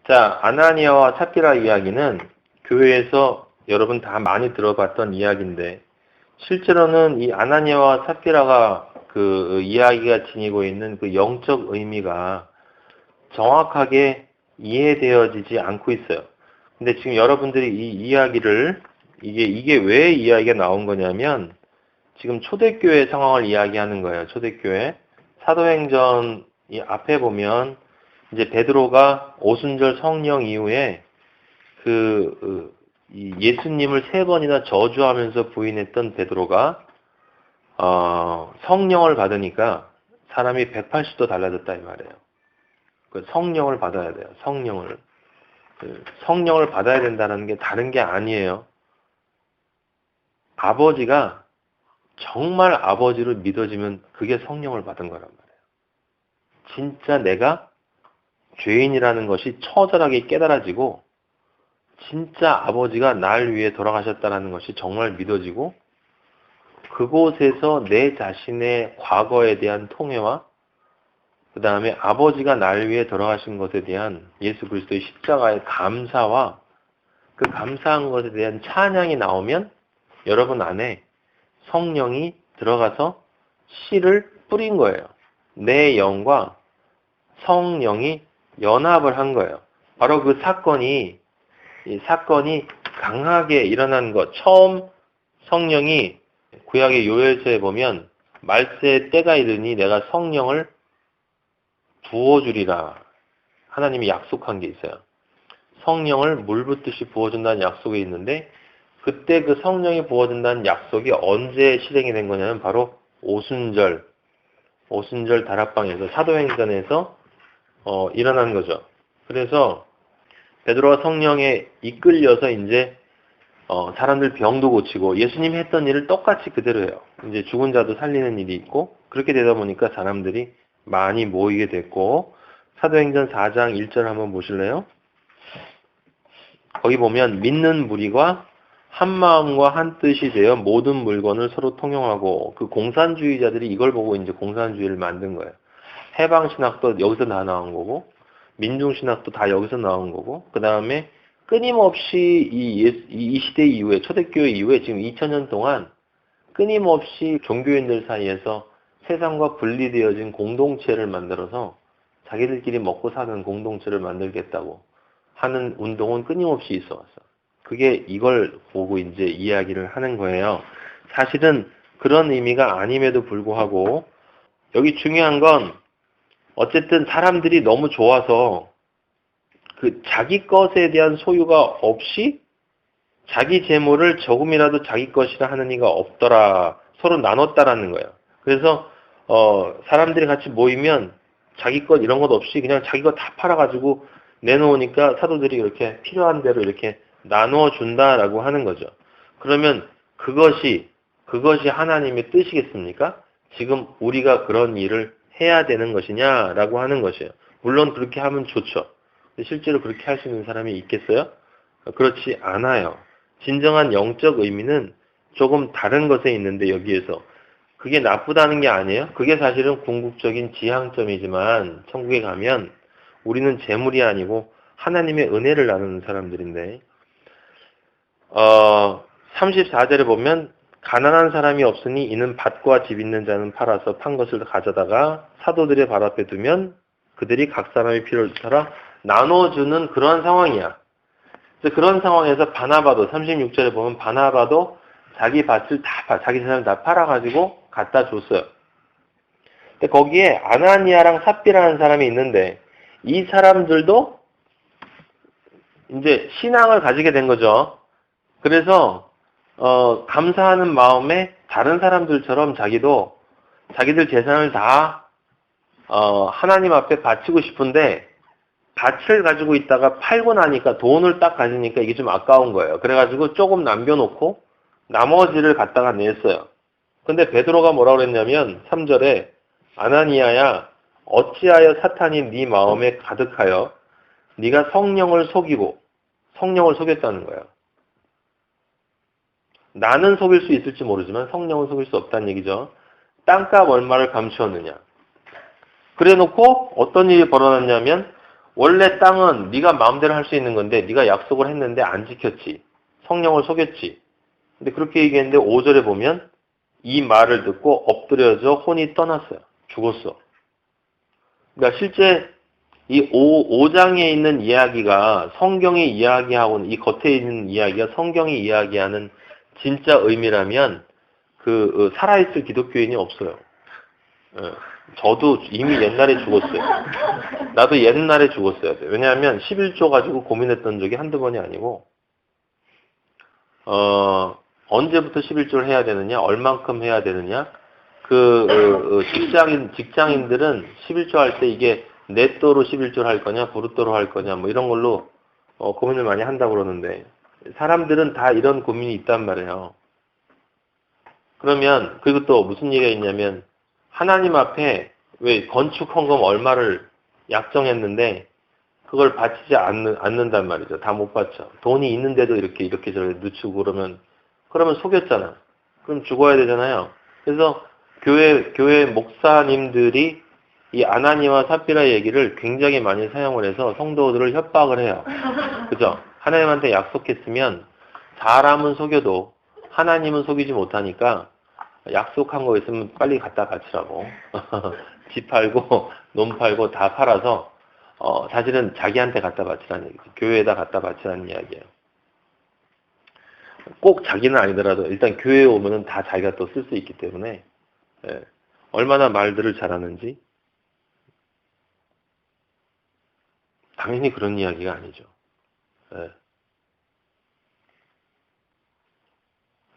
자, 아나니아와 삽비라 이야기는 교회에서 여러분 다 많이 들어봤던 이야기인데, 실제로는 이 아나니아와 삽비라가 그 이야기가 지니고 있는 그 영적 의미가 정확하게 이해되어지지 않고 있어요. 근데 지금 여러분들이 이 이야기를, 이게 왜 이야기가 나온 거냐면, 지금 초대교회 상황을 이야기하는 거예요. 초대교회. 사도행전 이 앞에 보면, 이제 베드로가 오순절 성령 이후에 이 예수님을 3번이나 저주하면서 부인했던 베드로가 성령을 받으니까 사람이 180도 달라졌다 이 말이에요. 그 성령을 받아야 돼요. 성령을 받아야 된다는 게 다른 게 아니에요. 아버지가 정말 아버지로 믿어지면 그게 성령을 받은 거란 말이에요. 진짜 내가 죄인이라는 것이 처절하게 깨달아지고 진짜 아버지가 날 위해 돌아가셨다는 것이 정말 믿어지고 그곳에서 내 자신의 과거에 대한 통회와 그 다음에 아버지가 날 위해 돌아가신 것에 대한 예수 그리스도의 십자가의 감사와 그 감사한 것에 대한 찬양이 나오면 여러분 안에 성령이 들어가서 씨를 뿌린 거예요. 내 영과 성령이 연합을 한 거예요. 바로 이 사건이 강하게 일어난 것. 처음 성령이 구약의 요엘서에 보면 말세의 때가 이르니 내가 성령을 부어주리라. 하나님이 약속한 게 있어요. 성령을 물 붓듯이 부어준다는 약속이 있는데 그때 그 성령이 부어준다는 약속이 언제 실행이 된 거냐면 바로 오순절 다락방에서 사도행전에서 일어난 거죠. 그래서 베드로가 성령에 이끌려서 이제 사람들 병도 고치고 예수님이 했던 일을 똑같이 그대로 해요. 이제 죽은 자도 살리는 일이 있고 그렇게 되다 보니까 사람들이 많이 모이게 됐고 사도행전 4장 1절 한번 보실래요? 거기 보면 믿는 무리가 한 마음과 한 뜻이 되어 모든 물건을 서로 통용하고 그 공산주의자들이 이걸 보고 이제 공산주의를 만든 거예요. 해방신학도 여기서 다 나온 거고 민중신학도 다 여기서 나온 거고 그 다음에 끊임없이 이 시대 이후에 초대교회 이후에 지금 2000년 동안 끊임없이 종교인들 사이에서 세상과 분리되어진 공동체를 만들어서 자기들끼리 먹고 사는 공동체를 만들겠다고 하는 운동은 끊임없이 있어 왔어. 그게 이걸 보고 이제 이야기를 하는 거예요. 사실은 그런 의미가 아님에도 불구하고 여기 중요한 건 어쨌든 사람들이 너무 좋아서 그 자기 것에 대한 소유가 없이 자기 재물을 조금이라도 자기 것이라 하는 이가 없더라. 서로 나눴다라는 거예요. 그래서 사람들이 같이 모이면 자기 것 이런 것 없이 그냥 자기 것 다 팔아가지고 내놓으니까 사도들이 이렇게 필요한 대로 이렇게 나누어 준다라고 하는 거죠. 그러면 그것이 하나님의 뜻이겠습니까? 지금 우리가 그런 일을 해야 되는 것이냐라고 하는 것이에요. 물론 그렇게 하면 좋죠. 실제로 그렇게 할 수 있는 사람이 있겠어요? 그렇지 않아요. 진정한 영적 의미는 조금 다른 것에 있는데 여기에서 그게 나쁘다는 게 아니에요. 그게 사실은 궁극적인 지향점이지만 천국에 가면 우리는 재물이 아니고 하나님의 은혜를 나누는 사람들인데 34절에 보면 가난한 사람이 없으니 이는 밭과 집 있는 자는 팔아서 판 것을 가져다가 사도들의 발 앞에 두면 그들이 각 사람의 필요를 따라 나눠주는 그런 상황이야. 그래서 그런 상황에서 바나바도 36절에 보면 바나바도 자기 밭을 자기 재산을 다 팔아가지고 갖다 줬어요. 근데 거기에 아나니아랑 삽비라는 사람이 있는데 이 사람들도 이제 신앙을 가지게 된 거죠. 그래서 감사하는 마음에 다른 사람들처럼 자기들 재산을 다 하나님 앞에 바치고 싶은데 밭을 가지고 있다가 팔고 나니까 돈을 딱 가지니까 이게 좀 아까운 거예요. 그래가지고 조금 남겨놓고 나머지를 갖다가 냈어요. 근데 베드로가 뭐라고 그랬냐면 3절에 아나니아야 어찌하여 사탄이 네 마음에 가득하여 네가 성령을 속였다는 거예요. 나는 속일 수 있을지 모르지만 성령은 속일 수 없다는 얘기죠. 땅값 얼마를 감추었느냐. 그래놓고 어떤 일이 벌어졌냐면 원래 땅은 네가 마음대로 할 수 있는 건데 네가 약속을 했는데 안 지켰지. 성령을 속였지. 근데 그렇게 얘기했는데 5절에 보면 이 말을 듣고 엎드려져 혼이 떠났어요. 죽었어. 그러니까 실제 이 5장에 있는 이야기가 성경이 이야기하고 이 겉에 있는 이야기가 성경이 이야기하는 진짜 의미라면 살아있을 기독교인이 없어요. 예. 저도 이미 옛날에 죽었어요. 나도 옛날에 죽었어야 돼. 왜냐하면 11조 가지고 고민했던 적이 한두 번이 아니고 언제부터 11조를 해야 되느냐, 얼만큼 해야 되느냐. 직장인들은 11조 할 때 이게 네또로 11조를 할 거냐, 브루또로 할 거냐, 뭐 이런 걸로 고민을 많이 한다고 그러는데 사람들은 다 이런 고민이 있단 말이에요. 그러면 그리고 또 무슨 얘기가 있냐면 하나님 앞에 왜 건축 헌금 얼마를 약정했는데 그걸 바치지 않는단 말이죠. 다 못 바쳐. 돈이 있는데도 이렇게 저렇게 늦추고 그러면 속였잖아. 그럼 죽어야 되잖아요. 그래서 교회 목사님들이 이 아나니와 삽비라 얘기를 굉장히 많이 사용을 해서 성도들을 협박을 해요. 그죠? 하나님한테 약속했으면 사람은 속여도 하나님은 속이지 못하니까 약속한 거 있으면 빨리 갖다 바치라고. 집 팔고 논 팔고 다 팔아서 사실은 자기한테 갖다 바치라는 얘기죠. 교회에다 갖다 바치라는 이야기예요. 꼭 자기는 아니더라도 일단 교회에 오면은 다 자기가 또 쓸 수 있기 때문에 얼마나 말들을 잘하는지 당연히 그런 이야기가 아니죠.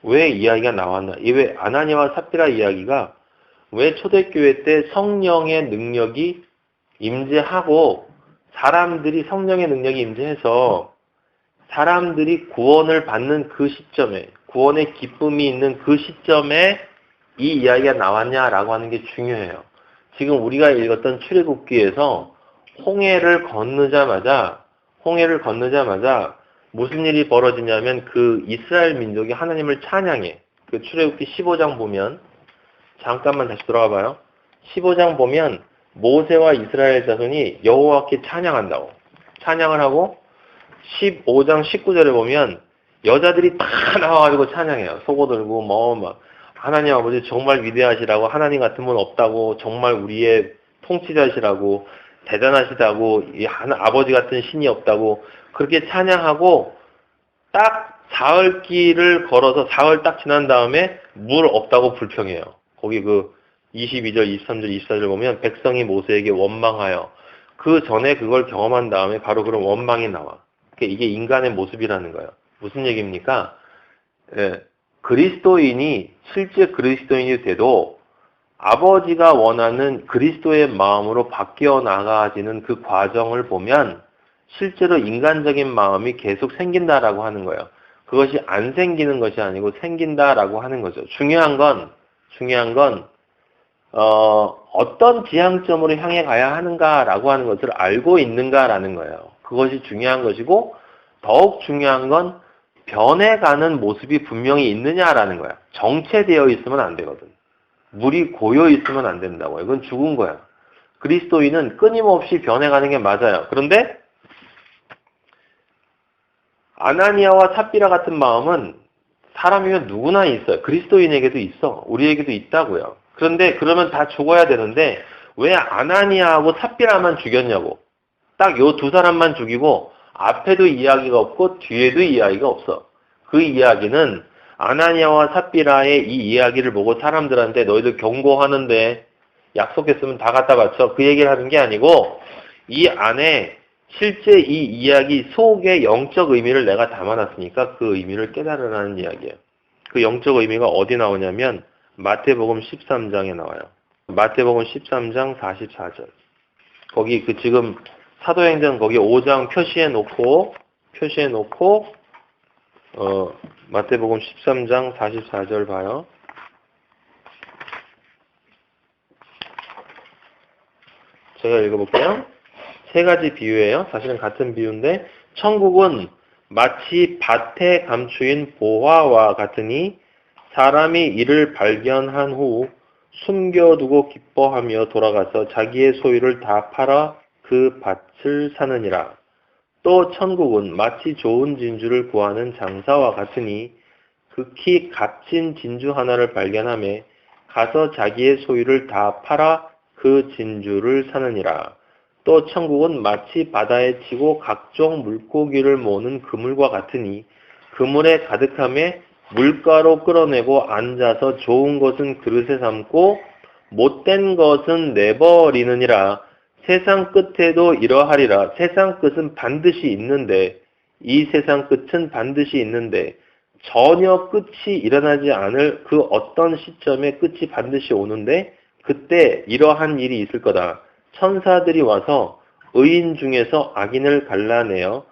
왜 이야기가 나왔나? 왜 아나니와 삽비라 이야기가 왜 초대교회 때 성령의 능력이 임재하고 사람들이 성령의 능력이 임재해서 사람들이 구원을 받는 그 시점에 구원의 기쁨이 있는 그 시점에 이 이야기가 나왔냐라고 하는 게 중요해요. 지금 우리가 읽었던 출애굽기에서 홍해를 건너자마자 무슨 일이 벌어지냐면 그 이스라엘 민족이 하나님을 찬양해. 그 출애굽기 15장 보면 잠깐만 다시 돌아가 봐요. 15장 보면 모세와 이스라엘 자손이 여호와께 찬양한다고. 찬양을 하고 15장 19절에 보면 여자들이 다 나와가지고 찬양해요. 속옷 들고 막 하나님 아버지 정말 위대하시라고 하나님 같은 분 없다고 정말 우리의 통치자시라고 대단하시다고 이 아버지 같은 신이 없다고 그렇게 찬양하고 딱 사흘길을 걸어서 사흘 딱 지난 다음에 물 없다고 불평해요. 거기 22절, 23절, 24절 보면 백성이 모세에게 원망하여 그 전에 그걸 경험한 다음에 바로 그런 원망이 나와. 이게 인간의 모습이라는 거예요. 무슨 얘기입니까? 그리스도인이 실제 그리스도인이 돼도 아버지가 원하는 그리스도의 마음으로 바뀌어 나가지는 그 과정을 보면 실제로 인간적인 마음이 계속 생긴다라고 하는 거예요. 그것이 안 생기는 것이 아니고 생긴다라고 하는 거죠. 중요한 건 어떤 지향점으로 향해 가야 하는가라고 하는 것을 알고 있는가라는 거예요. 그것이 중요한 것이고 더욱 중요한 건 변해가는 모습이 분명히 있느냐라는 거야. 정체되어 있으면 안 되거든. 물이 고여 있으면 안 된다고. 이건 죽은 거야. 그리스도인은 끊임없이 변해가는 게 맞아요. 그런데 아나니아와 삽비라 같은 마음은 사람이면 누구나 있어요. 그리스도인에게도 있어. 우리에게도 있다고요. 그런데 그러면 다 죽어야 되는데 왜 아나니아하고 삽비라만 죽였냐고. 딱 요 두 사람만 죽이고 앞에도 이야기가 없고 뒤에도 이야기가 없어. 그 이야기는 아나니아와 삽비라의 이 이야기를 보고 사람들한테 너희들 경고하는데 약속했으면 다 갖다 바쳐. 그 얘기를 하는 게 아니고 이 안에 실제 이 이야기 속의 영적 의미를 내가 담아놨으니까 그 의미를 깨달으라는 이야기예요. 그 영적 의미가 어디 나오냐면 마태복음 13장에 나와요. 마태복음 13장 44절. 거기 지금 사도행전 거기 5장 표시해 놓고 마태복음 13장 44절 봐요. 제가 읽어볼게요. 세 가지 비유예요. 사실은 같은 비유인데 천국은 마치 밭에 감추인 보화와 같으니 사람이 이를 발견한 후 숨겨두고 기뻐하며 돌아가서 자기의 소유를 다 팔아 그 밭을 사느니라. 또 천국은 마치 좋은 진주를 구하는 장사와 같으니 극히 값진 진주 하나를 발견하며 가서 자기의 소유를 다 팔아 그 진주를 사느니라. 또 천국은 마치 바다에 치고 각종 물고기를 모으는 그물과 같으니 그물에 가득하며 물가로 끌어내고 앉아서 좋은 것은 그릇에 담고 못된 것은 내버리느니라. 세상 끝에도 이러하리라. 세상 끝은 반드시 있는데, 이 세상 끝은 반드시 있는데 전혀 끝이 일어나지 않을 그 어떤 시점에 끝이 반드시 오는데 그때 이러한 일이 있을 거다. 천사들이 와서 의인 중에서 악인을 갈라내어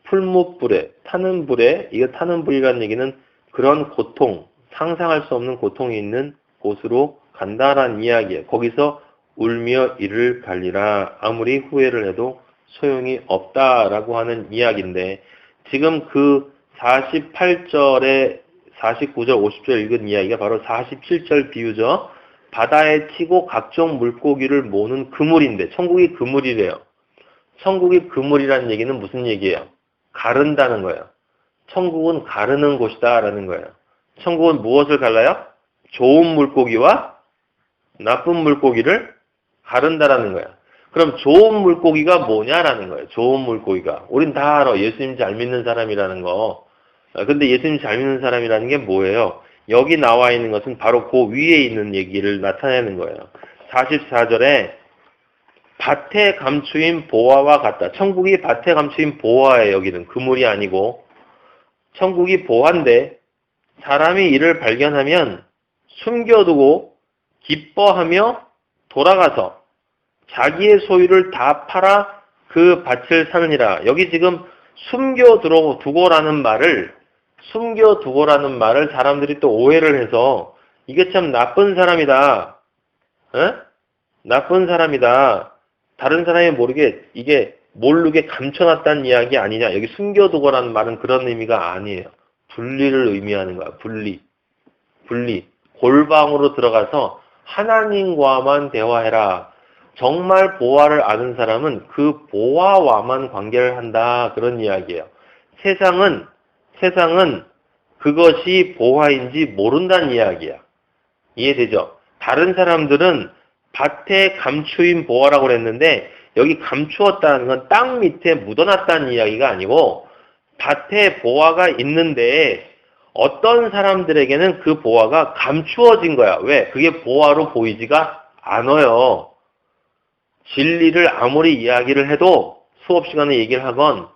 풀무불에 타는 불에, 이거 타는 불이라는 얘기는 그런 고통, 상상할 수 없는 고통이 있는 곳으로 간다라는 이야기예요. 거기서 울며 이를 갈리라. 아무리 후회를 해도 소용이 없다라고 하는 이야기인데, 지금 그 48절에 49절, 50절 읽은 이야기가 바로 47절 비유죠. 바다에 치고 각종 물고기를 모으는 그물인데, 천국이 그물이래요. 천국이 그물이라는 얘기는 무슨 얘기예요? 가른다는 거예요. 천국은 가르는 곳이다 라는 거예요. 천국은 무엇을 갈라요? 좋은 물고기와 나쁜 물고기를 가른다라는 거예요. 그럼 좋은 물고기가 뭐냐라는 거예요. 좋은 물고기가. 우린 다 알아. 예수님 잘 믿는 사람이라는 거. 근데 예수님 잘 믿는 사람이라는 게 뭐예요? 여기 나와 있는 것은 바로 그 위에 있는 얘기를 나타내는 거예요. 44절에 밭에 감추인 보화와 같다. 천국이 밭에 감추인 보화예요. 여기는 그물이 아니고. 천국이 보화인데 사람이 이를 발견하면 숨겨두고 기뻐하며 돌아가서 자기의 소유를 다 팔아 그 밭을 사느니라. 여기 지금 숨겨두고라는 말을 사람들이 또 오해를 해서 이게 참 나쁜 사람이다. 에? 나쁜 사람이다. 다른 사람이 모르게 이게 모르게 감춰놨다는 이야기 아니냐. 여기 숨겨두고라는 말은 그런 의미가 아니에요. 분리를 의미하는 거야. 분리. 골방으로 들어가서 하나님과만 대화해라. 정말 보화를 아는 사람은 그 보화와만 관계를 한다. 그런 이야기예요. 세상은 그것이 보화인지 모른다는 이야기야. 이해되죠? 다른 사람들은 밭에 감추인 보화라고 그랬는데 여기 감추었다는 건 땅 밑에 묻어놨다는 이야기가 아니고 밭에 보화가 있는데 어떤 사람들에게는 그 보화가 감추어진 거야. 왜? 그게 보화로 보이지가 않아요. 진리를 아무리 이야기를 해도 수업 시간에 얘기를 하건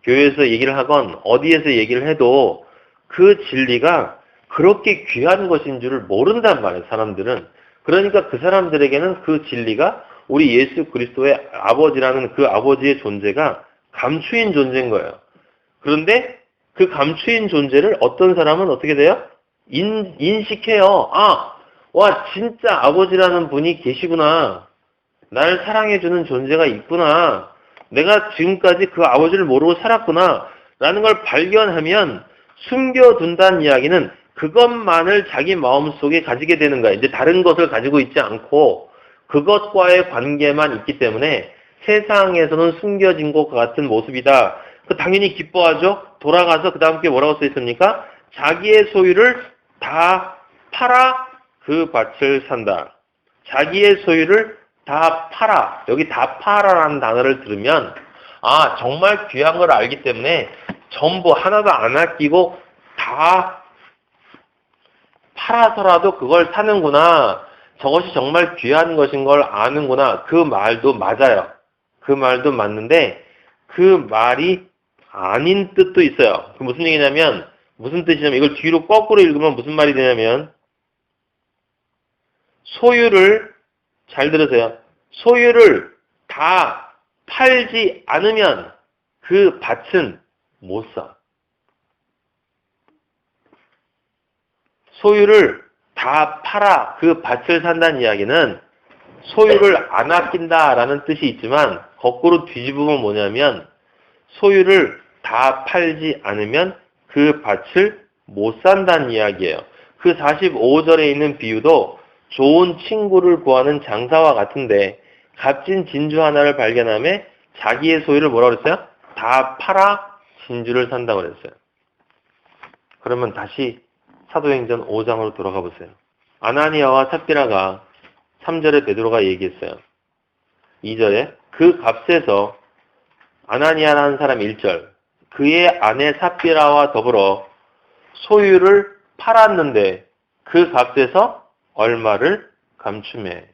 교회에서 얘기를 하건 어디에서 얘기를 해도 그 진리가 그렇게 귀한 것인 줄을 모른단 말이에요. 사람들은. 그러니까 그 사람들에게는 그 진리가 우리 예수 그리스도의 아버지라는 그 아버지의 존재가 감추인 존재인 거예요. 그런데 그 감추인 존재를 어떤 사람은 어떻게 돼요? 인식해요. 아, 와, 진짜 아버지라는 분이 계시구나. 나를 사랑해주는 존재가 있구나. 내가 지금까지 그 아버지를 모르고 살았구나. 라는 걸 발견하면 숨겨둔다는 이야기는 그것만을 자기 마음속에 가지게 되는 거야. 이제 다른 것을 가지고 있지 않고 그것과의 관계만 있기 때문에 세상에서는 숨겨진 것 같은 모습이다. 당연히 기뻐하죠. 돌아가서 그 다음 게 뭐라고 써 있습니까? 자기의 소유를 다 팔아 그 밭을 산다. 자기의 소유를 다 팔아. 여기 다 팔아라는 단어를 들으면 아, 정말 귀한 걸 알기 때문에 전부 하나도 안 아끼고 다 팔아서라도 그걸 사는구나. 저것이 정말 귀한 것인 걸 아는구나. 그 말도 맞아요. 그 말도 맞는데 그 말이 아닌 뜻도 있어요. 그 무슨 얘기냐면 무슨 뜻이냐면 이걸 뒤로 거꾸로 읽으면 무슨 말이 되냐면 소유를 잘 들으세요. 소유를 다 팔지 않으면 그 밭은 못 사. 소유를 다 팔아 그 밭을 산다는 이야기는 소유를 안 아낀다라는 뜻이 있지만 거꾸로 뒤집으면 뭐냐면 소유를 다 팔지 않으면 그 밭을 못 산다는 이야기예요. 그 45절에 있는 비유도 좋은 친구를 구하는 장사와 같은데 값진 진주 하나를 발견하며 자기의 소유를 뭐라고 그랬어요? 다 팔아 진주를 산다고 그랬어요. 그러면 다시 사도행전 5장으로 돌아가 보세요. 아나니아와 삽비라가 3절에 베드로가 얘기했어요. 2절에 그 값에서 아나니아라는 사람 1절 그의 아내 삽비라와 더불어 소유를 팔았는데 그 값에서 얼마를 감춤해.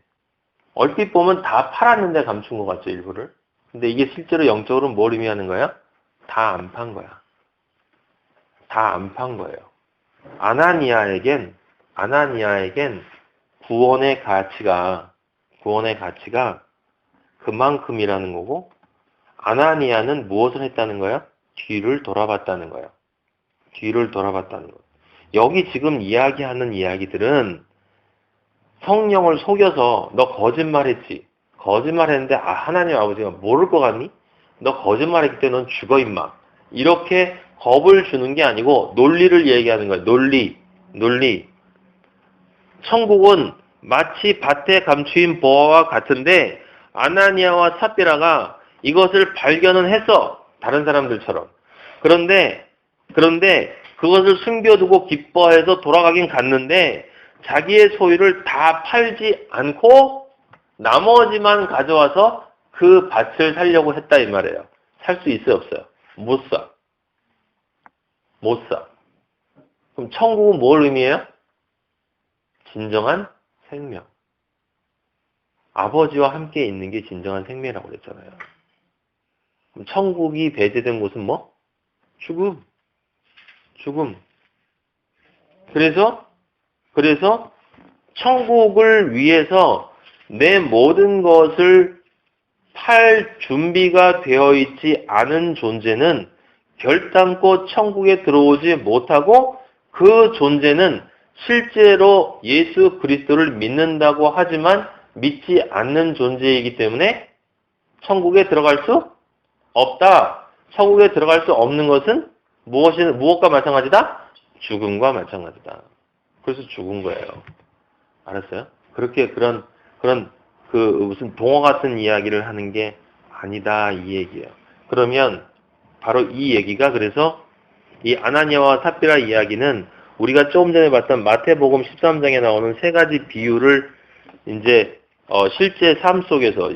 얼핏 보면 다 팔았는데 감춘 것 같죠, 일부를. 근데 이게 실제로 영적으로 뭘 의미하는 거야? 다 안 판 거야. 다 안 판 거예요. 아나니아에겐 구원의 가치가 그만큼이라는 거고, 아나니아는 무엇을 했다는 거야? 뒤를 돌아봤다는 거야. 뒤를 돌아봤다는 거. 여기 지금 이야기하는 이야기들은 성령을 속여서 너 거짓말했지. 거짓말했는데 하나님 아버지가 모를 것 같니? 너 거짓말했기 때문에 넌 죽어 임마. 이렇게 겁을 주는 게 아니고 논리를 얘기하는 거야. 논리. 천국은 마치 밭에 감추인 보화와 같은데 아나니아와 삽비라가 이것을 발견은 했어. 다른 사람들처럼. 그런데 그것을 숨겨두고 기뻐해서 돌아가긴 갔는데 자기의 소유를 다 팔지 않고 나머지만 가져와서 그 밭을 살려고 했다 이 말이에요. 살 수 있어요, 없어요? 못 사. 그럼 천국은 뭘 의미해요? 진정한 생명. 아버지와 함께 있는 게 진정한 생명이라고 그랬잖아요. 그럼 천국이 배제된 곳은 뭐? 죽음. 그래서 천국을 위해서 내 모든 것을 팔 준비가 되어 있지 않은 존재는 결단코 천국에 들어오지 못하고 그 존재는 실제로 예수 그리스도를 믿는다고 하지만 믿지 않는 존재이기 때문에 천국에 들어갈 수 없다. 천국에 들어갈 수 없는 것은 무엇과 마찬가지다? 죽음과 마찬가지다. 그래서 죽은 거예요. 알았어요? 그렇게 그런 무슨 동화 같은 이야기를 하는 게 아니다 이 얘기예요. 그러면 바로 이 얘기가 그래서 이 아나니아와 삽비라 이야기는 우리가 조금 전에 봤던 마태복음 13장에 나오는 세 가지 비유를 이제 실제 삶 속에서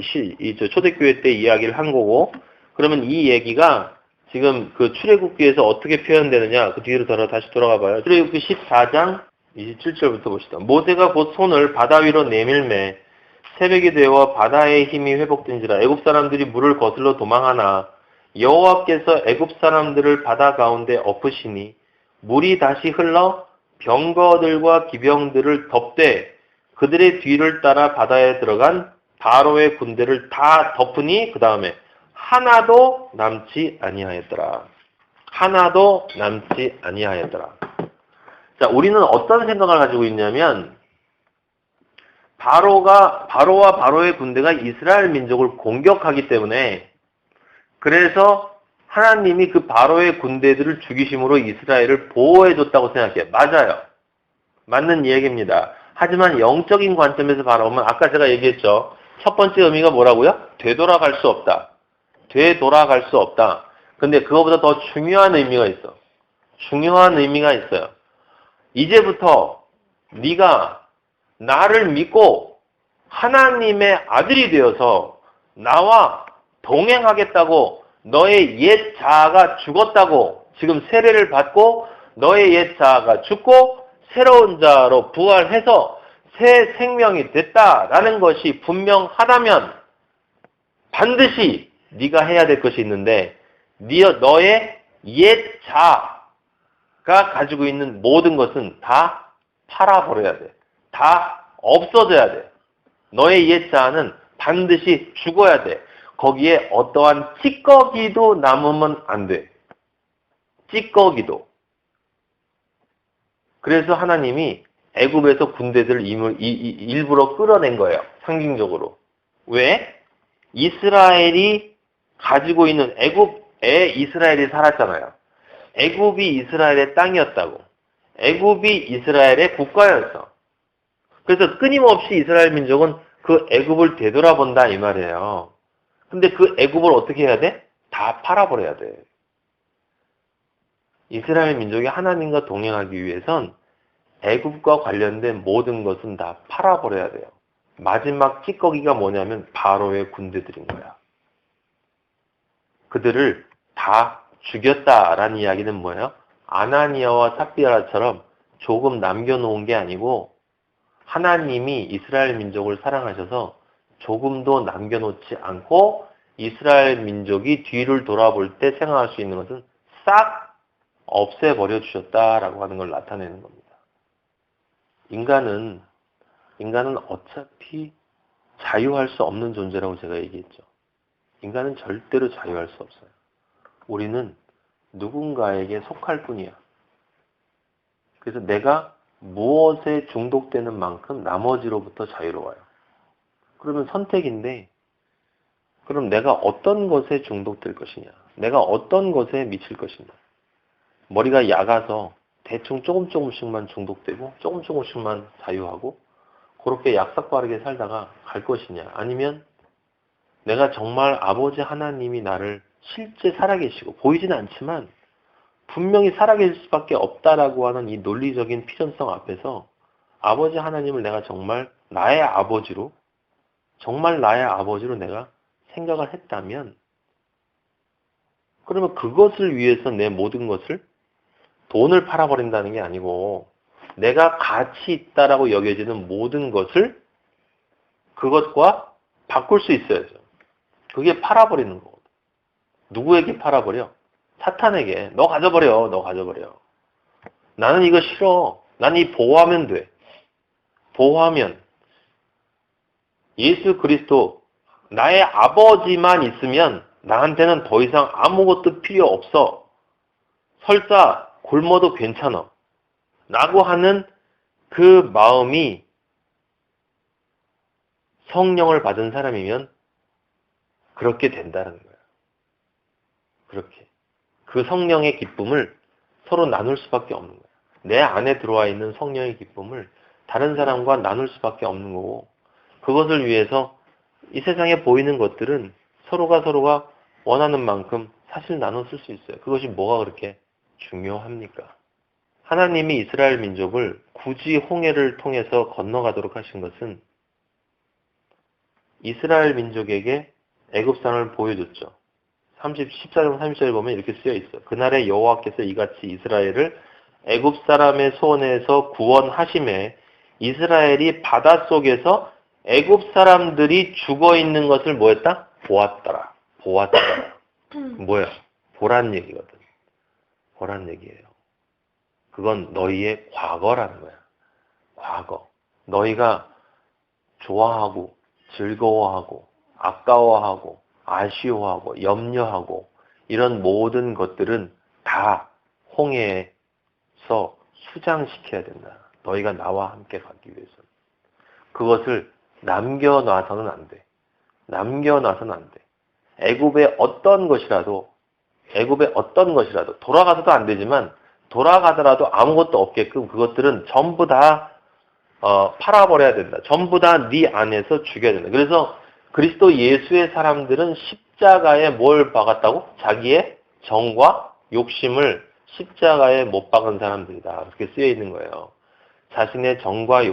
초대교회 때 이야기를 한 거고, 그러면 이 얘기가 지금 그 출애굽기에서 어떻게 표현되느냐, 그 뒤로 다시 돌아가 봐요. 출애굽기 14장 27절부터 봅시다. 모세가 곧 손을 바다 위로 내밀매 새벽이 되어 바다의 힘이 회복된지라. 애굽 사람들이 물을 거슬러 도망하나 여호와께서 애굽 사람들을 바다 가운데 엎으시니 물이 다시 흘러 병거들과 기병들을 덮되 그들의 뒤를 따라 바다에 들어간 바로의 군대를 다 덮으니 그 다음에 하나도 남지 아니하였더라. 자, 우리는 어떤 생각을 가지고 있냐면 바로와 바로의 군대가 이스라엘 민족을 공격하기 때문에 그래서 하나님이 그 바로의 군대들을 죽이심으로 이스라엘을 보호해줬다고 생각해요. 맞아요. 맞는 이야기입니다. 하지만 영적인 관점에서 바라보면 아까 제가 얘기했죠. 첫 번째 의미가 뭐라고요? 되돌아갈 수 없다. 근데 그거보다 더 중요한 의미가 있어요. 이제부터 네가 나를 믿고 하나님의 아들이 되어서 나와 동행하겠다고 너의 옛 자아가 죽었다고 지금 세례를 받고 너의 옛 자아가 죽고 새로운 자아로 부활해서 새 생명이 됐다라는 것이 분명하다면 반드시 네가 해야 될 것이 있는데 너의 옛 자아가 가지고 있는 모든 것은 다 팔아버려야 돼. 다 없어져야 돼. 너의 옛 자아는 반드시 죽어야 돼. 거기에 어떠한 찌꺼기도 남으면 안 돼. 찌꺼기도. 그래서 하나님이 애굽에서 군대들을 일부러 끌어낸 거예요. 상징적으로. 왜? 이스라엘이 가지고 있는 애굽에 이스라엘이 살았잖아요. 애굽이 이스라엘의 땅이었다고. 애굽이 이스라엘의 국가였어. 그래서 끊임없이 이스라엘 민족은 그 애굽을 되돌아본다 이 말이에요. 근데 그 애굽을 어떻게 해야 돼? 다 팔아버려야 돼. 이스라엘 민족이 하나님과 동행하기 위해선 애굽과 관련된 모든 것은 다 팔아버려야 돼요. 마지막 찌꺼기가 뭐냐면 바로의 군대들인 거야. 그들을 다 죽였다라는 이야기는 뭐예요? 아나니아와 삽비라처럼 조금 남겨놓은 게 아니고 하나님이 이스라엘 민족을 사랑하셔서 조금도 남겨놓지 않고 이스라엘 민족이 뒤를 돌아볼 때 생각할 수 있는 것은 싹 없애버려 주셨다라고 하는 걸 나타내는 겁니다. 인간은 어차피 자유할 수 없는 존재라고 제가 얘기했죠. 인간은 절대로 자유할 수 없어요. 우리는 누군가에게 속할 뿐이야. 그래서 내가 무엇에 중독되는 만큼 나머지로부터 자유로워요. 그러면 선택인데, 그럼 내가 어떤 것에 중독될 것이냐? 내가 어떤 것에 미칠 것이냐? 머리가 약아서 대충 조금씩만 중독되고 조금씩만 자유하고 그렇게 약삭빠르게 살다가 갈 것이냐? 아니면 내가 정말 아버지 하나님이 나를 실제 살아계시고 보이진 않지만 분명히 살아계실 수밖에 없다라고 하는 이 논리적인 필연성 앞에서 아버지 하나님을 내가 정말 나의 아버지로 내가 생각을 했다면 그러면 그것을 위해서 내 모든 것을 돈을 팔아버린다는 게 아니고 내가 가치 있다라고 여겨지는 모든 것을 그것과 바꿀 수 있어야죠. 그게 팔아버리는 거거든. 누구에게 팔아버려? 사탄에게. 너 가져버려. 나는 이거 싫어. 난 이 보호하면 돼. 보호하면 예수 그리스도 나의 아버지만 있으면 나한테는 더 이상 아무것도 필요 없어. 설사 굶어도 괜찮아. 라고 하는 그 마음이 성령을 받은 사람이면 그렇게 된다는 거예요. 그렇게. 그 성령의 기쁨을 서로 나눌 수밖에 없는 거예요. 내 안에 들어와 있는 성령의 기쁨을 다른 사람과 나눌 수밖에 없는 거고 그것을 위해서 이 세상에 보이는 것들은 서로가 원하는 만큼 사실 나눠 쓸 수 있어요. 그것이 뭐가 그렇게 중요합니까? 하나님이 이스라엘 민족을 굳이 홍해를 통해서 건너가도록 하신 것은 이스라엘 민족에게 애굽산을 보여줬죠. 14절 30절에 보면 이렇게 쓰여 있어요. 그날에 여호와께서 이같이 이스라엘을 애굽 사람의 손에서 구원하심에 이스라엘이 바닷속에서 애굽 사람들이 죽어 있는 것을 뭐했다? 보았더라. 뭐야? 보란 얘기거든. 보란 얘기예요. 그건 너희의 과거라는 거야. 과거. 너희가 좋아하고 즐거워하고 아까워하고 아쉬워하고 염려하고 이런 모든 것들은 다 홍해에서 수장시켜야 된다. 너희가 나와 함께 가기 위해서. 그것을 남겨놔서는 안 돼. 애굽의 어떤 것이라도 돌아가서도 안 되지만 돌아가더라도 아무것도 없게끔 그것들은 전부 다 팔아버려야 된다. 전부 다 네 안에서 죽여야 된다. 그래서 그리스도 예수의 사람들은 십자가에 뭘 박았다고? 자기의 정과 욕심을 십자가에 못 박은 사람들이다. 그렇게 쓰여 있는 거예요. 자신의 정과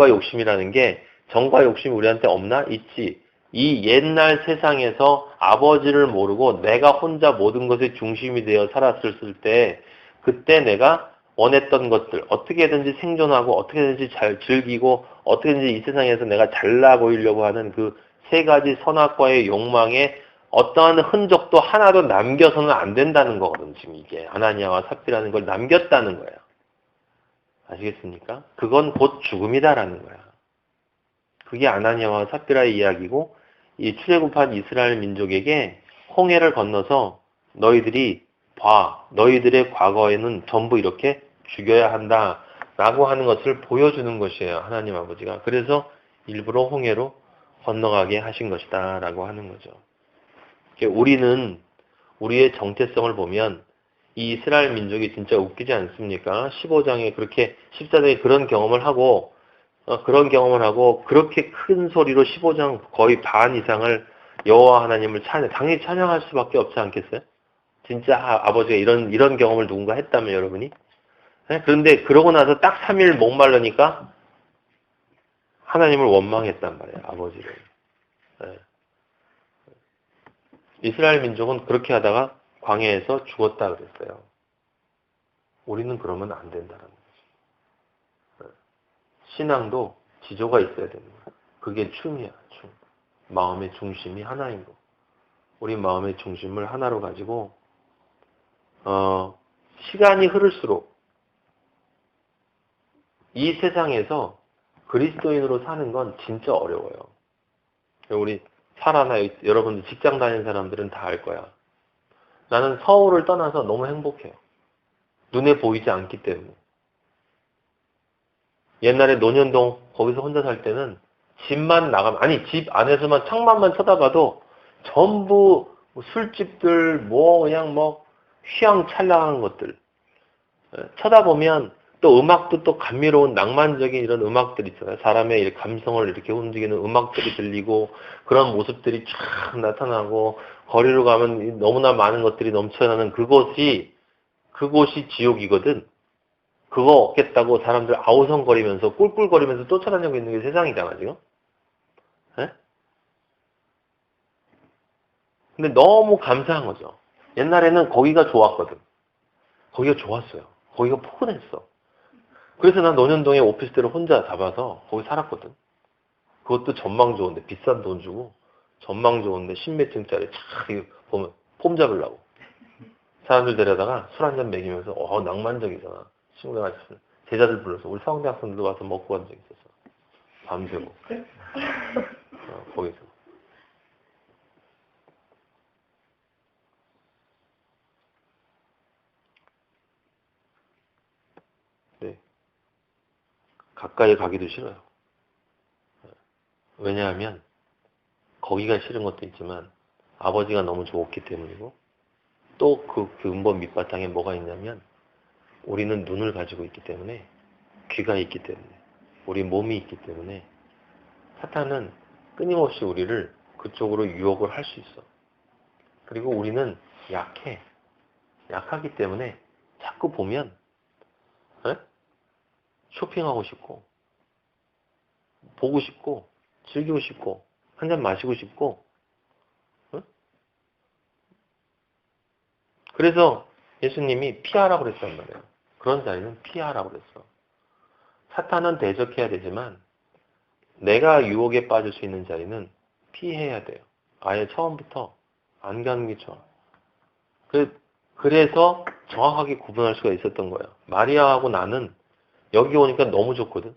욕심이라는 게 정과 욕심이 우리한테 없나? 있지. 이 옛날 세상에서 아버지를 모르고 내가 혼자 모든 것의 중심이 되어 살았을 때 그때 내가 원했던 것들, 어떻게든지 생존하고 어떻게든지 잘 즐기고 어떻게든지 이 세상에서 내가 잘나 보이려고 하는 그 세 가지 선악과의 욕망에 어떠한 흔적도 하나도 남겨서는 안 된다는 거거든. 지금 이게 아나니아와 삽비라는 걸 남겼다는 거야. 아시겠습니까? 그건 곧 죽음이다라는 거야. 그게 아나니아와 삽비라의 이야기고 이 출애굽한 이스라엘 민족에게 홍해를 건너서 너희들이 너희들의 과거에는 전부 이렇게 죽여야 한다라고 하는 것을 보여주는 것이에요. 하나님 아버지가. 그래서 일부러 홍해로 건너가게 하신 것이다 라고 하는 거죠. 우리는 우리의 정체성을 보면 이 이스라엘 민족이 진짜 웃기지 않습니까? 15장에 그렇게 14장에 그런 경험을 하고 그런 경험을 하고 그렇게 큰 소리로 15장 거의 반 이상을 여호와 하나님을 당연히 찬양할 수밖에 없지 않겠어요? 진짜 아버지가 이런 경험을 누군가 했다면 여러분이? 네? 그런데 그러고 나서 딱 3일 목말르니까 하나님을 원망했단 말이에요. 아버지를. 네. 이스라엘 민족은 그렇게 하다가 광야에서 죽었다 그랬어요. 우리는 그러면 안 된다는 거죠. 신앙도 지조가 있어야 되는 거예요. 그게 춤이야. 춤. 마음의 중심이 하나인 거. 우리 마음의 중심을 하나로 가지고 시간이 흐를수록 이 세상에서 그리스도인으로 사는 건 진짜 어려워요. 우리 여러분들 직장 다니는 사람들은 다 알 거야. 나는 서울을 떠나서 너무 행복해요. 눈에 보이지 않기 때문에. 옛날에 논현동 거기서 혼자 살 때는 집만 나가면 집 안에서만 창문만 쳐다봐도 전부 술집들 그냥 휘황찬란한 것들 쳐다보면 또 음악도 또 감미로운 낭만적인 이런 음악들 있잖아요. 사람의 감성을 이렇게 움직이는 음악들이 들리고 그런 모습들이 쫙 나타나고 거리로 가면 너무나 많은 것들이 넘쳐나는 그곳이 지옥이거든. 그거 없겠다고 사람들 아우성거리면서 꿀꿀거리면서 쫓아다니고 있는 게 세상이잖아 지금. 네? 근데 너무 감사한 거죠. 옛날에는 거기가 좋았거든. 거기가 좋았어요. 거기가 포근했어. 그래서 난 논현동에 오피스텔을 혼자 잡아서 거기 살았거든. 그것도 전망 좋은데 비싼 돈 주고 전망 좋은데 10몇 층짜리 촥 보면 폼 잡으려고. 사람들 데려다가 술 한잔 먹이면서 낭만적이잖아. 친구들 같이 제자들 불러서 우리 서강대 학생들도 와서 먹고 간 적 있었어. 밤새고. 거기서. 네. 가까이 가기도 싫어요. 왜냐하면 거기가 싫은 것도 있지만 아버지가 너무 좋았기 때문이고 또 그 근본 밑바탕에 뭐가 있냐면 우리는 눈을 가지고 있기 때문에 귀가 있기 때문에 우리 몸이 있기 때문에 사탄은 끊임없이 우리를 그쪽으로 유혹을 할 수 있어. 그리고 우리는 약해. 약하기 때문에 자꾸 보면 쇼핑하고 싶고 보고 싶고 즐기고 싶고 한잔 마시고 싶고 그래서 예수님이 피하라고 그랬단 말이에요. 그런 자리는 피하라고 그랬어. 사탄은 대적해야 되지만 내가 유혹에 빠질 수 있는 자리는 피해야 돼요. 아예 처음부터 안 가는 게 좋아. 그래서 정확하게 구분할 수가 있었던 거예요. 마리아하고 나는 여기 오니까 너무 좋거든.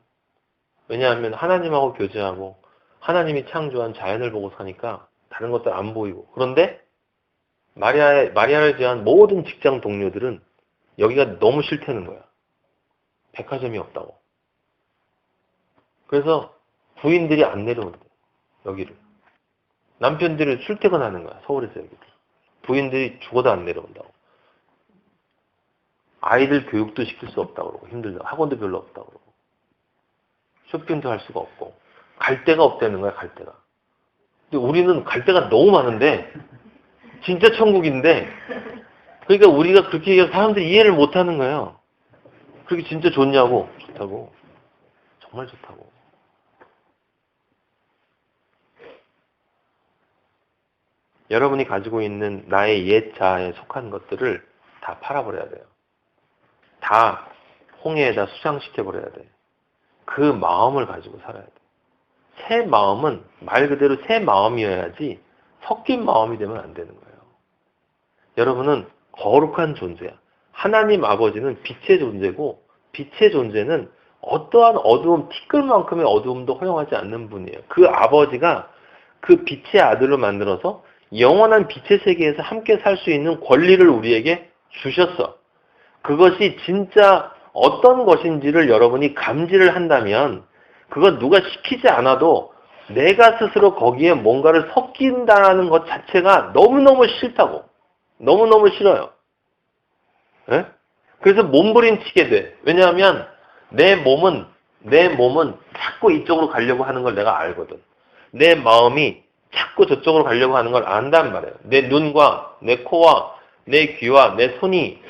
왜냐하면 하나님하고 교제하고 하나님이 창조한 자연을 보고 사니까 다른 것들 안 보이고. 그런데 마리아를 제한 모든 직장 동료들은 여기가 너무 싫다는 거야. 백화점이 없다고. 그래서 부인들이 안 내려온대. 여기를. 남편들이 출퇴근하는 거야. 서울에서 여기를. 부인들이 죽어도 안 내려온다고. 아이들 교육도 시킬 수 없다고 그러고 힘들다. 학원도 별로 없다고 그러고. 쇼핑도 할 수가 없고. 갈 데가 없다는 거야. 갈 데가. 근데 우리는 갈 데가 너무 많은데 진짜 천국인데 그러니까 우리가 그렇게 얘기해서 사람들이 이해를 못하는 거예요. 그렇게 진짜 좋냐고. 좋다고. 정말 좋다고. 여러분이 가지고 있는 나의 옛 자아에 속한 것들을 다 팔아버려야 돼요. 다 홍해에다 수장시켜버려야 돼. 그 마음을 가지고 살아야 돼. 새 마음은 말 그대로 새 마음이어야지 섞인 마음이 되면 안 되는 거예요. 여러분은 거룩한 존재야. 하나님 아버지는 빛의 존재고 빛의 존재는 어떠한 어두움, 티끌만큼의 어두움도 허용하지 않는 분이에요. 그 아버지가 그 빛의 아들로 만들어서 영원한 빛의 세계에서 함께 살 수 있는 권리를 우리에게 주셨어. 그것이 진짜 어떤 것인지를 여러분이 감지를 한다면 그건 누가 시키지 않아도 내가 스스로 거기에 뭔가를 섞인다는 것 자체가 너무너무 싫다고. 너무너무 싫어요. 네? 그래서 몸부림치게 돼. 왜냐하면 내 몸은 내 몸은 자꾸 이쪽으로 가려고 하는 걸 내가 알거든. 내 마음이 자꾸 저쪽으로 가려고 하는 걸 안단 말이에요. 내 눈과 내 코와 내 귀와 내 손이.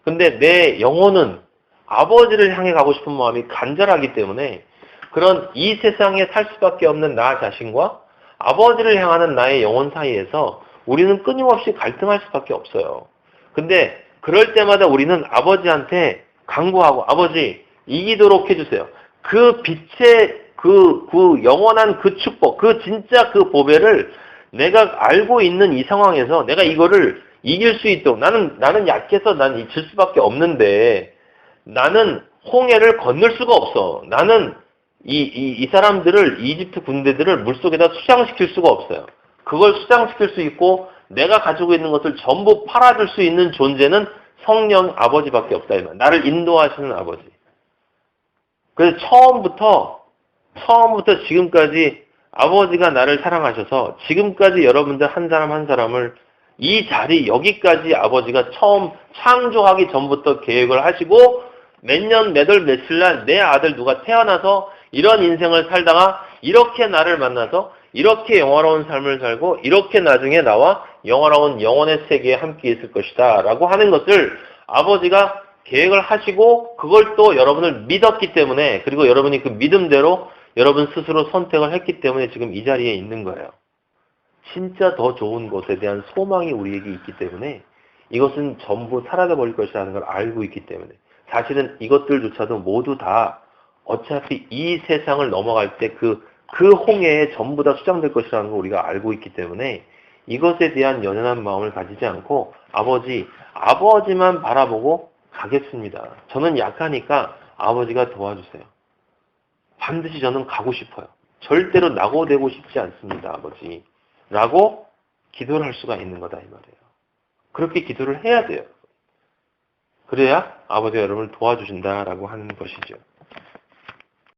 근데 내 영혼은 아버지를 향해 가고 싶은 마음이 간절하기 때문에 그런 이 세상에 살 수밖에 없는 나 자신과 아버지를 향하는 나의 영혼 사이에서 우리는 끊임없이 갈등할 수밖에 없어요. 근데 그럴 때마다 우리는 아버지한테 간구하고 아버지 이기도록 해주세요. 그 빛의 그 영원한 그 축복, 그 진짜 그 보배를 내가 알고 있는 이 상황에서 내가 이거를 이길 수 있도록 나는 약해서 난 질 수밖에 없는데 나는 홍해를 건널 수가 없어. 나는 이 사람들을 이집트 군대들을 물속에다 수장시킬 수가 없어요. 그걸 수장시킬 수 있고 내가 가지고 있는 것을 전부 팔아줄 수 있는 존재는 성령 아버지밖에 없다. 이 말. 나를 인도하시는 아버지. 그래서 처음부터 지금까지 아버지가 나를 사랑하셔서 지금까지 여러분들 한 사람 한 사람을 이 자리 여기까지 아버지가 처음 창조하기 전부터 계획을 하시고 몇 년, 몇 월, 며칠 날 내 아들 누가 태어나서 이런 인생을 살다가 이렇게 나를 만나서 이렇게 영화로운 삶을 살고 이렇게 나중에 나와 영화로운 영혼의 세계에 함께 있을 것이다 라고 하는 것을 아버지가 계획을 하시고 그걸 또 여러분을 믿었기 때문에 그리고 여러분이 그 믿음대로 여러분 스스로 선택을 했기 때문에 지금 이 자리에 있는 거예요. 진짜 더 좋은 것에 대한 소망이 우리에게 있기 때문에 이것은 전부 사라져버릴 것이라는 걸 알고 있기 때문에 사실은 이것들조차도 모두 다 어차피 이 세상을 넘어갈 때 그 홍해에 전부 다 수장될 것이라는 걸 우리가 알고 있기 때문에 이것에 대한 연연한 마음을 가지지 않고 아버지만 바라보고 가겠습니다. 저는 약하니까 아버지가 도와주세요. 반드시 저는 가고 싶어요. 절대로 낙오되고 싶지 않습니다, 아버지. 라고 기도를 할 수가 있는 거다, 이 말이에요. 그렇게 기도를 해야 돼요. 그래야 아버지가 여러분을 도와주신다라고 하는 것이죠.